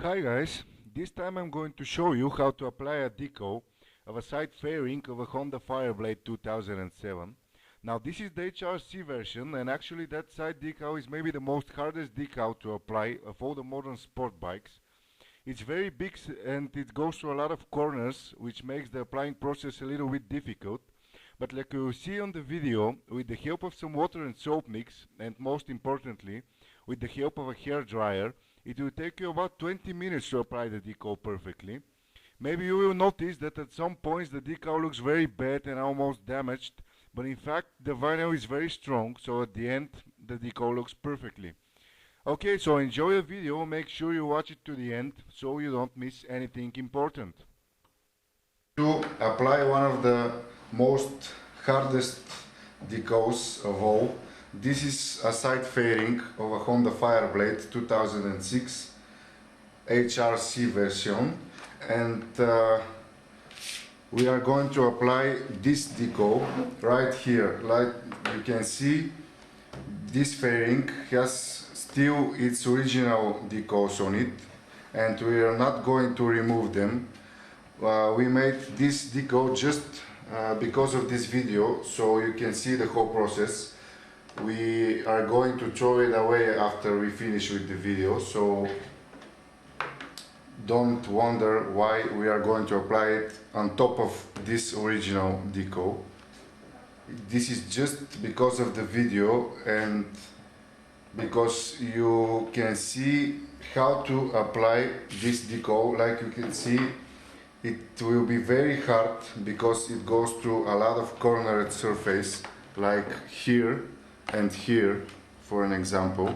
Hi guys, this time I'm going to show you how to apply a decal of a side fairing of a Honda Fireblade 2007. Now this is the HRC version, and actually that side decal is maybe the most hardest decal to apply of all the modern sport bikes. It's very big and it goes through a lot of corners, which makes the applying process a little bit difficult. But like you see on the video, with the help of some water and soap mix, and most importantly, with the help of a hair dryer, it will take you about 20 minutes to apply the decal perfectly. Maybe you will notice that at some points the decal looks very bad and almost damaged, but in fact the vinyl is very strong, so at the end the decal looks perfectly. Okay, so enjoy the video, make sure you watch it to the end so you don't miss anything important. To apply one of the most hardest decals of all, this is a side fairing of a Honda Fireblade 2006 HRC version, and we are going to apply this decal right here. Like you can see, this fairing has still its original decals on it, and we are not going to remove them. We made this decal just because of this video, so you can see the whole process. We are going to throw it away after we finish with the video, so don't wonder why we are going to apply it on top of this original decal. This is just because of the video and because you can see how to apply this decal. Like you can see, it will be very hard because it goes through a lot of cornered surface, like here and here, for an example.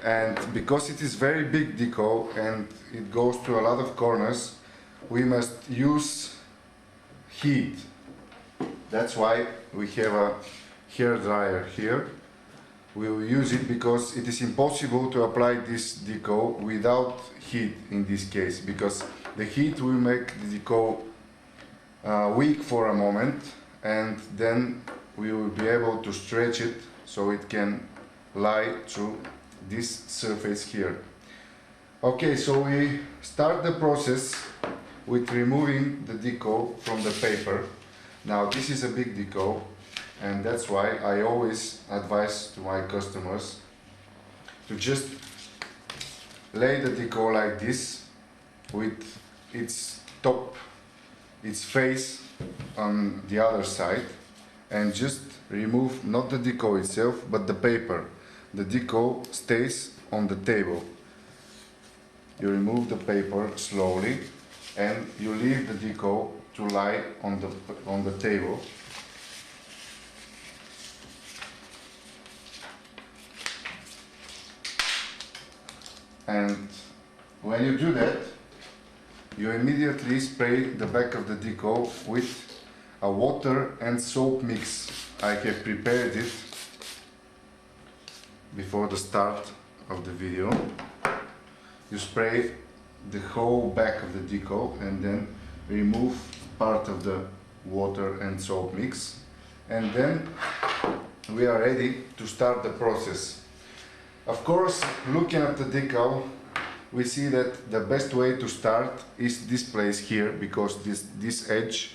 And because it is very big decal and it goes through a lot of corners, we must use heat. That's why we have a hair dryer here. We will use it because it is impossible to apply this decal without heat in this case, because the heat will make the decal weak for a moment, and then we will be able to stretch it so it can lie through this surface here. Okay, so we start the process with removing the decal from the paper. Now this is a big decal, and that's why I always advise to my customers to just lay the decal like this, with its top, its face on the other side, and just remove not the decal itself but the paper. The decal stays on the table. You remove the paper slowly and you leave the decal to lie on the table. And when you do that, you immediately spray the back of the decal with a water and soap mix. I have prepared it before the start of the video. You spray the whole back of the decal and then remove part of the water and soap mix, and then we are ready to start the process. Of course, looking at the decal, we see that the best way to start is this place here, because this edge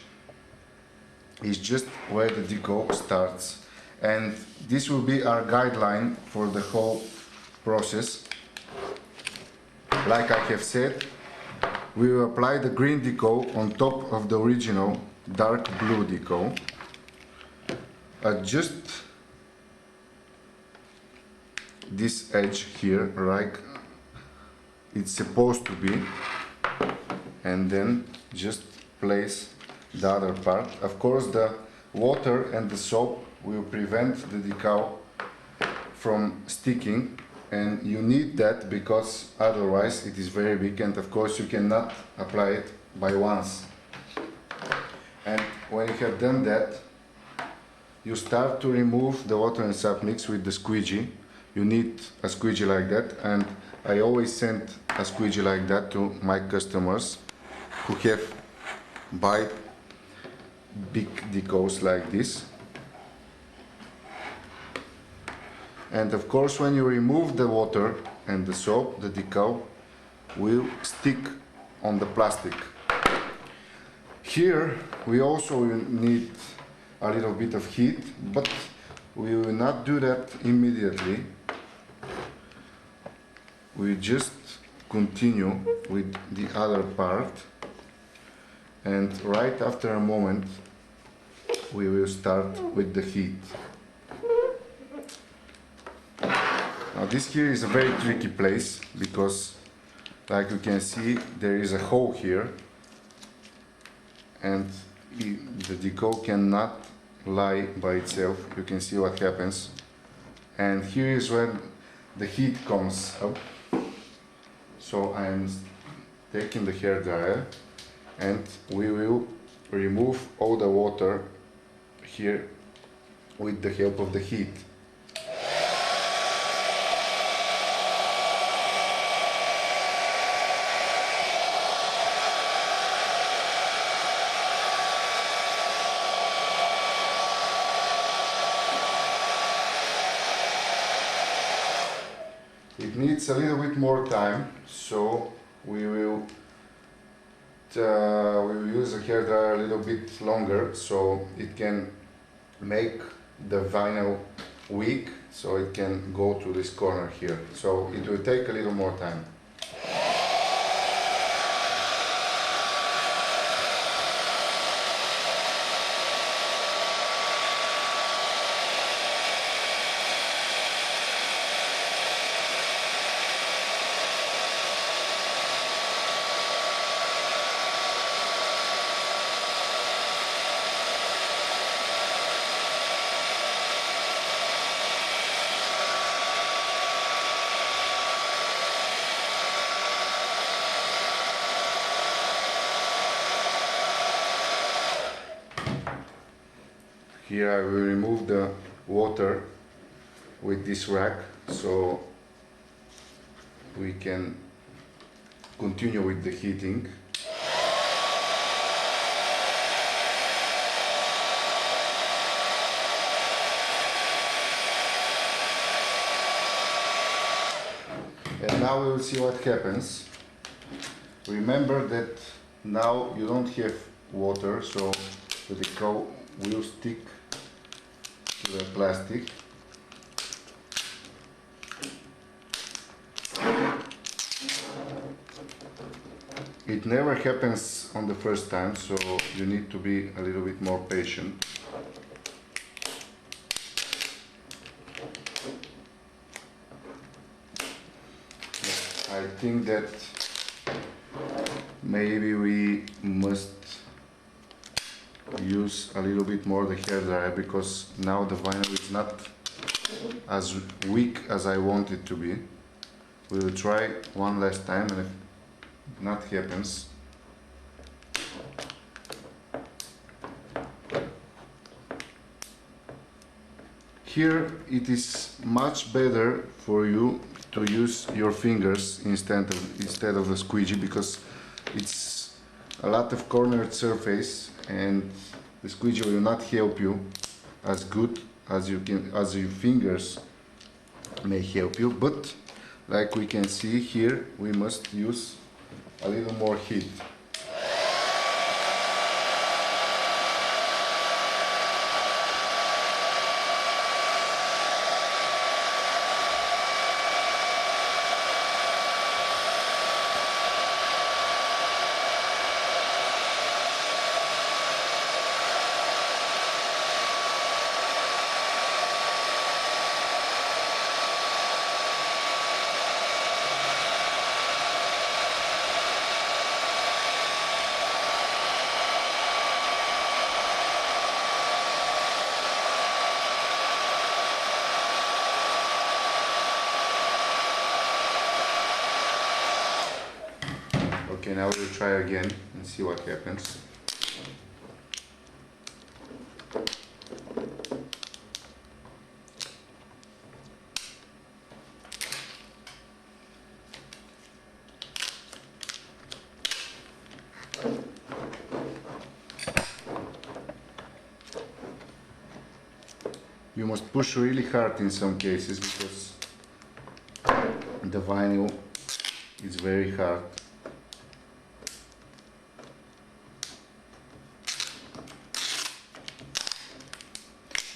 is just where the decal starts, and this will be our guideline for the whole process. Like I have said, we will apply the green decal on top of the original dark blue decal. Adjust this edge here like it's supposed to be, and then just place the other part. Of course, the water and the soap will prevent the decal from sticking, and you need that because otherwise it is very big, and of course you cannot apply it by once. And when you have done that, you start to remove the water and soap mix with the squeegee. You need a squeegee like that, and I always send a squeegee like that to my customers who have buy big decals like this. And of course, when you remove the water and the soap, the decal will stick on the plastic. Here we also need a little bit of heat, but we will not do that immediately. We just continue with the other part, and right after a moment we will start with the heat. Now this here is a very tricky place because, like you can see, there is a hole here and the decal cannot lie by itself. You can see what happens, and here is when the heat comes up. So I am taking the hair dryer and we will remove all the water here with the help of the heat. It needs a little bit more time, so we will use the hair dryer a little bit longer so it can make the vinyl weak, so it can go to this corner here. So it will take a little more time. Here I will remove the water with this rack so we can continue with the heating. And now we will see what happens. Remember that now you don't have water, so the decal will stick to the plastic. It never happens on the first time, so you need to be a little bit more patient. I think that maybe we must use a little bit more the hair dryer because now the vinyl is not as weak as I want it to be. We will try one last time, and if not happens, here it is much better for you to use your fingers instead of the squeegee, because it's a lot of cornered surface and the squeegee will not help you as good as your fingers may help you. But like we can see here, we must use a little more heat. Okay, now we'll try again and see what happens. You must push really hard in some cases because the vinyl It's very hard.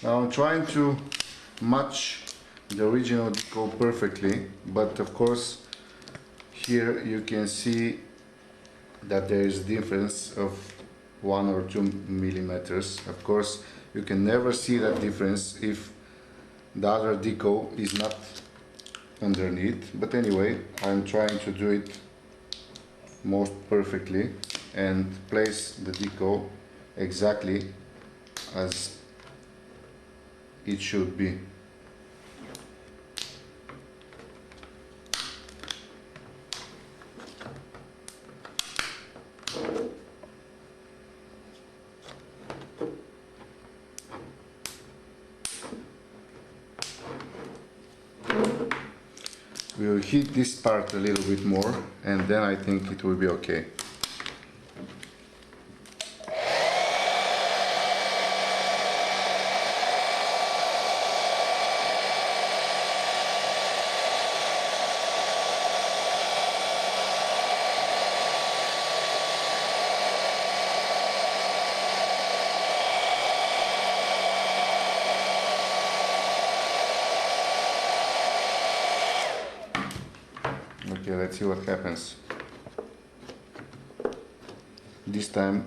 Now I'm trying to match the original decal perfectly, but of course here you can see that there is a difference of 1 or 2 millimeters. Of course you can never see that difference if the other decal is not underneath, but anyway, I'm trying to do it most perfectly and place the decal exactly as it should be. We will heat this part a little bit more and then I think it will be okay. Okay, let's see what happens. This time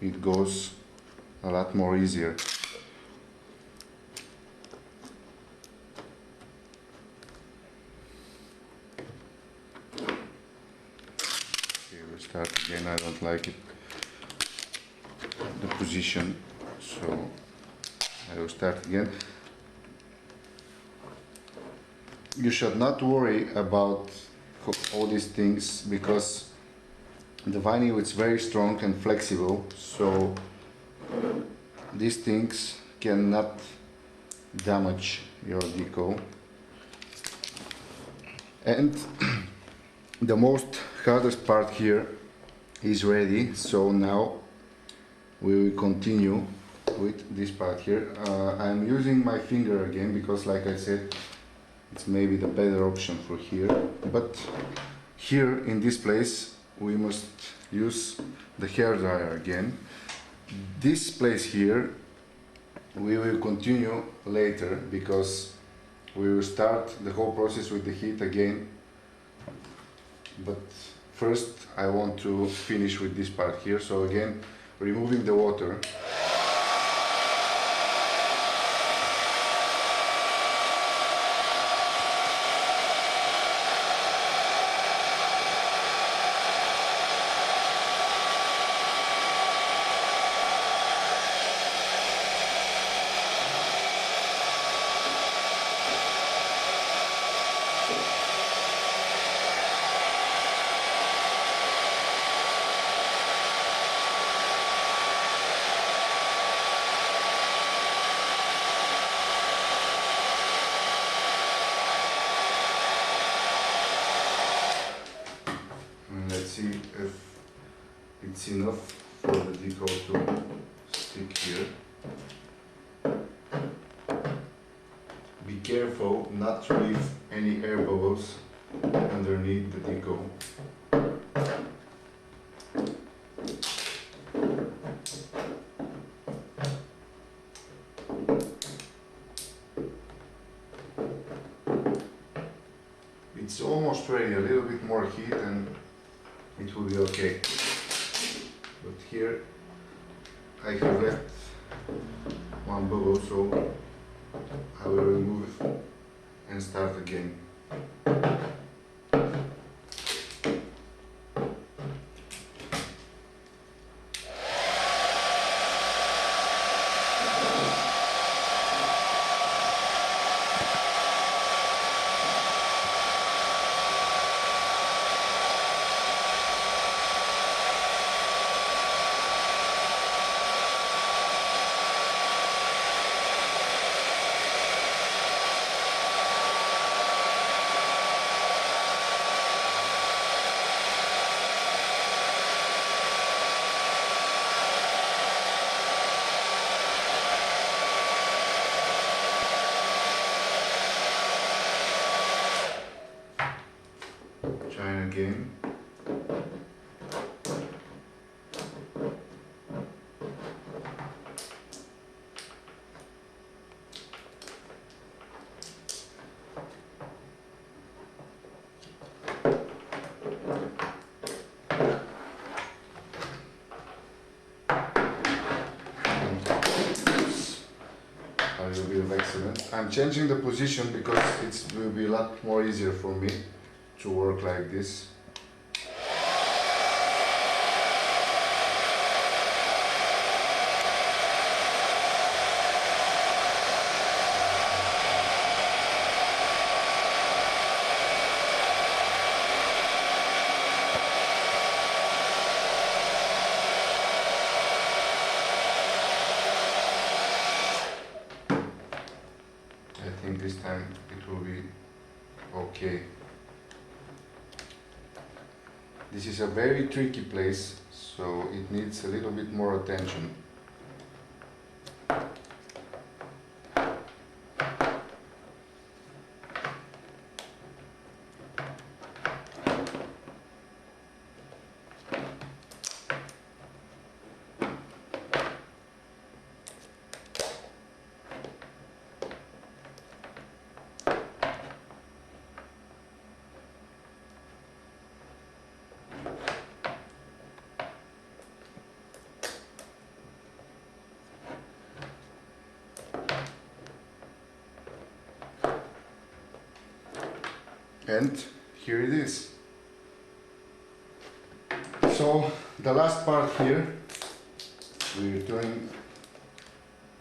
it goes a lot more easier. Okay, we'll start again. I don't like it, the position, so I will start again. You should not worry about all these things because the vinyl is very strong and flexible, so these things cannot damage your decal. And the most hardest part here is ready, so now we will continue with this part here. I'm using my finger again because, like I said, it's maybe the better option for here, but here in this place we must use the hair dryer again. This place here we will continue later because we will start the whole process with the heat again, but first I want to finish with this part here. So again, removing the water. Let's see if it's enough for the decal to stick here. Be careful not to leave any air bubbles underneath the decal. It's almost ready, a little bit more heat and it will be okay. But here I have left one bubble, so I will remove and start again. A little bit of excellence. I'm changing the position because it will be a lot more easier for me to work like this. I think this time it will be okay. This is a very tricky place, so it needs a little bit more attention. And here it is. So the last part here, we're doing,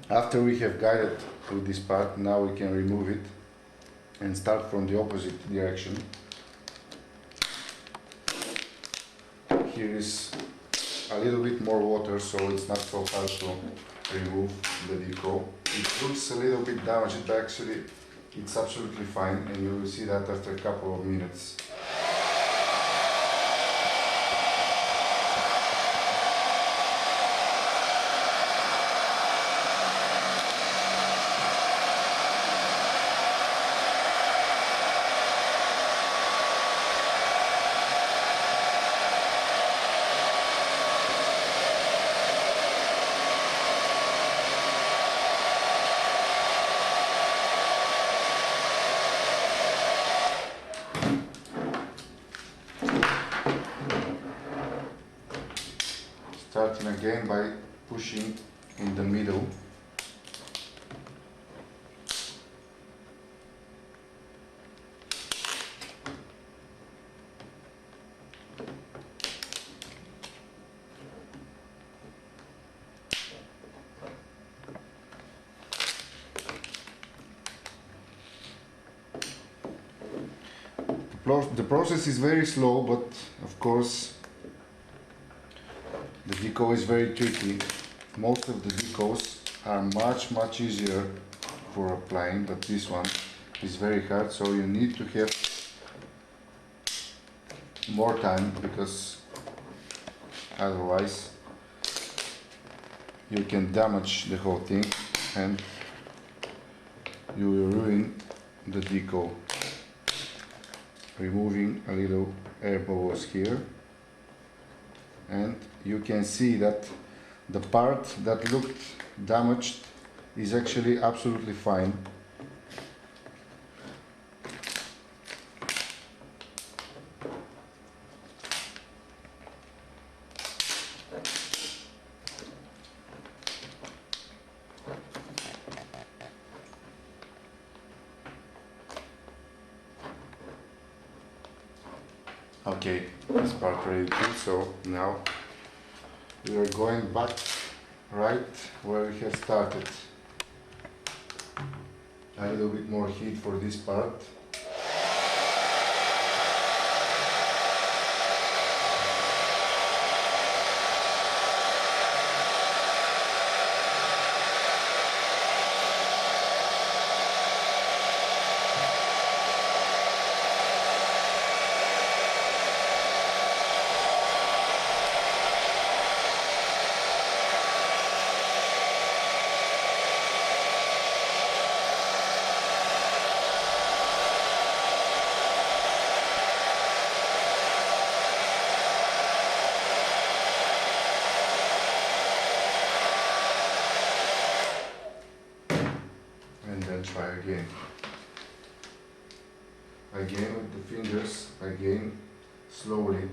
after we have guided through this part, now we can remove it and start from the opposite direction. Here is a little bit more water, so it's not so hard to remove the decal. It looks a little bit damaged, but actually it's absolutely fine, and you will see that after a couple of minutes. Starting again by pushing in the middle. The process is very slow, but of course the decal is very tricky. Most of the decals are much easier for applying, but this one is very hard, so you need to have more time, because otherwise you can damage the whole thing and you will ruin the decal. Removing a little air bubbles here, and you can see that the part that looked damaged is actually absolutely fine. Okay, this part ready too, so now we are going back right where we have started. A little bit more heat for this part. again with the fingers, again slowly.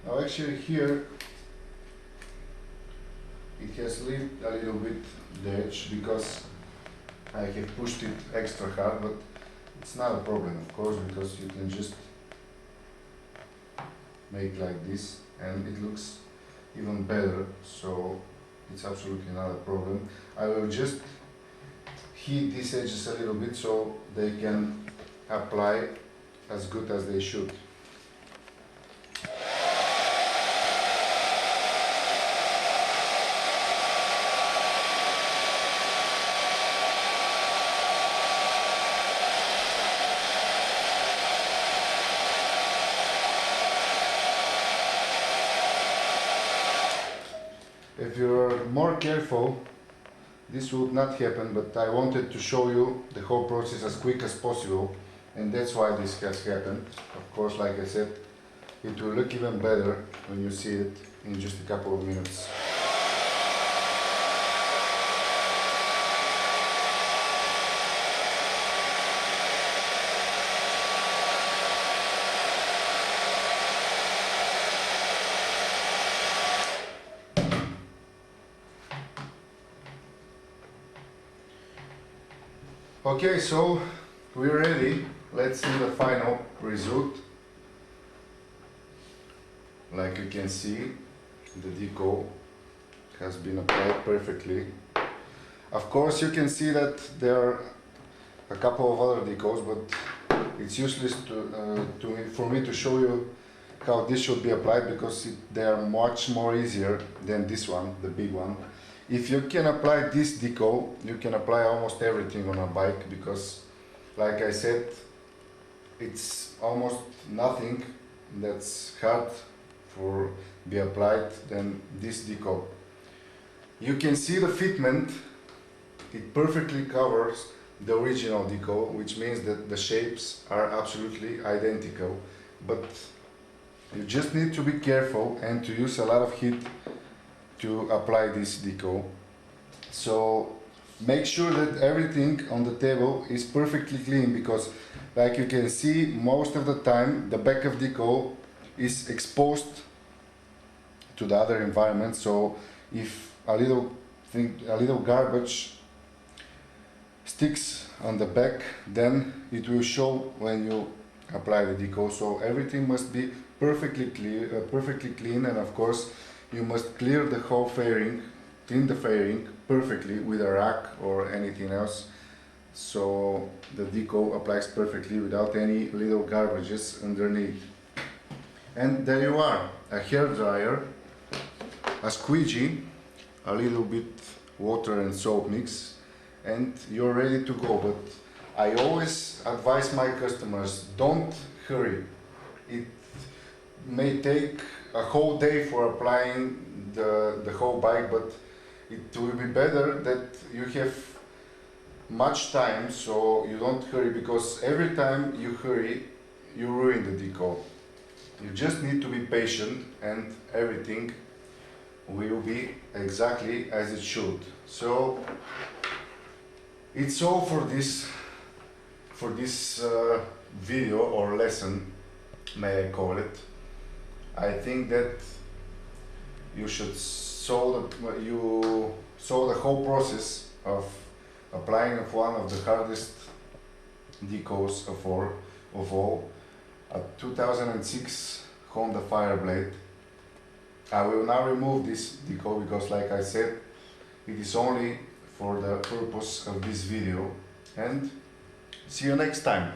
Now actually here it has lifted a little bit the edge because I have pushed it extra hard, but it's not a problem of course, because you can just make like this and it looks even better, so it's absolutely not a problem. I will just heat these edges a little bit so they can apply as good as they should. If you're more careful, this would not happen, but I wanted to show you the whole process as quick as possible, and that's why this has happened. Of course, like I said, it will look even better when you see it in just a couple of minutes. Okay, so we're ready. Let's see the final result. Like you can see, the decal has been applied perfectly. Of course, you can see that there are a couple of other decals, but it's useless for me to show you how this should be applied, because they are much more easier than this one, the big one. If you can apply this decal, you can apply almost everything on a bike, because like I said, it's almost nothing that's hard for be applied than this decal. You can see the fitment, it perfectly covers the original decal, which means that the shapes are absolutely identical, but you just need to be careful and to use a lot of heat to apply this decal. So make sure that everything on the table is perfectly clean, because like you can see, most of the time the back of decal is exposed to the other environment, so if a little garbage sticks on the back, then it will show when you apply the decal. So everything must be perfectly clean, and of course you must clear the whole fairing, clean the fairing perfectly with a rack or anything else, so the decal applies perfectly without any little garbages underneath. And there you are, a hair dryer, a squeegee, a little bit water and soap mix, and you're ready to go. But I always advise my customers, don't hurry. It may take a whole day for applying the whole bike, but it will be better that you have much time, so you don't hurry, because every time you hurry, you ruin the decal. You just need to be patient and everything will be exactly as it should. So it's all for this video or lesson, may I call it. I think that you should saw the whole process of applying one of the hardest decals of all, a 2006 Honda Fireblade. I will now remove this decal because, like I said, it is only for the purpose of this video, and see you next time.